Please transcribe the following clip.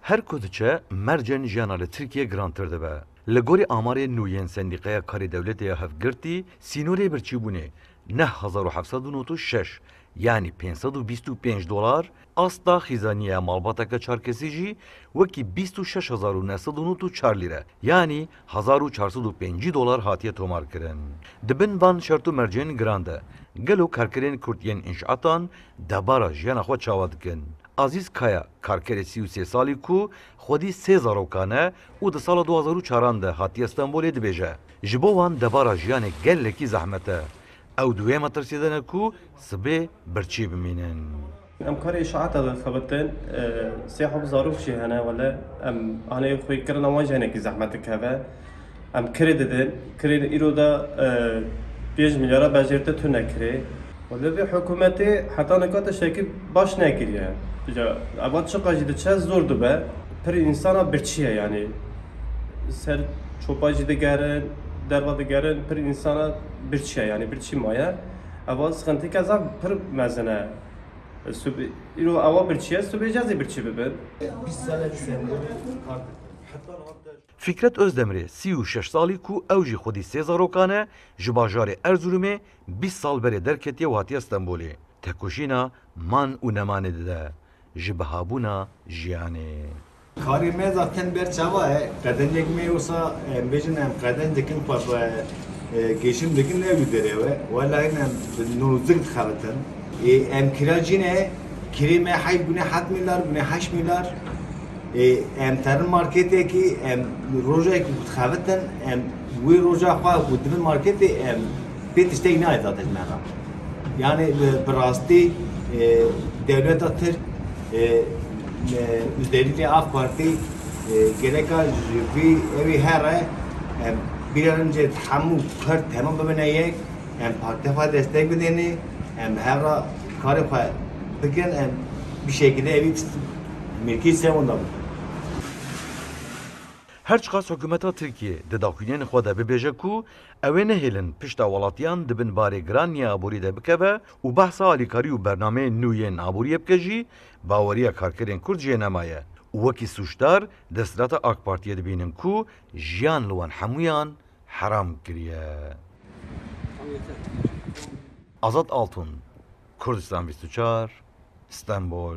Her kudiçe mercen jiyana li Tirkiye girantir dibe. Li gorî amarê nûyên Sendîqeya Karê Dewletê ya Hevgirtî, sînorê birçîbûnê 9796 yani $525 asta xîzaniya malbateka çarkesî jî wekî 26994 lîre yani $1405 hatiye tomar kirin. Dibin van şert û mercên giran de gelo karkerên Kurd yên înşatan debara jiyana xwe çawa dikin. Aziz Kaya karkerê 33 salî ku xwedî sê zarokan e û di sala 2004 de hatiye Stenbolê dibêje. Ji bo wan debara jiyanê gelekî zehmet e. Ew duêma tirsîdene ku sibê birçî bimînin. ام کاری اشاعت داد خبرتن سیاحو بزاروف چی هنه ولی هنه خوی کردن واجه هنه کی زحمت که ام کردن کرد ایرو دا 5 میلیارد بجرته تو نکری ولی به حکومتی حتی نکات شکی باش نکریه جا اول چه قاعده چه زور دو به پر انسان برچیه یعنی سر چوپاجی دگرن دروا دگرن پر انسان برچیه یعنی برچی مایه اول سخنتی که زب پر مزنه İro ava birçiye sübeceğiz birçi bibin. Fikret Özdemirê 36 salî ku ew jî xwedî sê zarokan e ji bajarê Erzurumê 20 sal berê derketiye û hatiye Stenbolê. Tekoşîna man û nemanê dide ji bihabûna jiyanê. Karê me zaten berçava e qedencek me wisa em bêjin em qeden dikin geçim dikin ne derê we wala em nûzik dixebitin. Em kiracine kirime hay bune 7 milyar bune 8 milyar em tarım marketeki em roja ku dixebitin em wê roja xwe ku dibin marketê em pê tiştekî nayê zaten mera. Yani bi rastî devleta Tirk özellikle AK Parti gereka ji vî evî here em bir an önce hemû kar tamam bibine yek em partiya destek bidêne em hevra karê xwe bikin em bir şekilde evî mülkî sevonda bû. Her çiqas hikûmeta Tirkiye di daxuyinên xwe de bibêje ku ew ê nehêlin pişta welatiyan dibin barê giraniya aborî de bikeve û behsa alîkarî û bernameyên nû yên aboriyê bike jî baweriya karkerên Kurd jê nemaye. û wekî sûcdar desthilata AK Partiyê dibînin ku jiyan li wan hemûyan heram kiriye. Azad Altun, Kurdistan 24, İstanbul.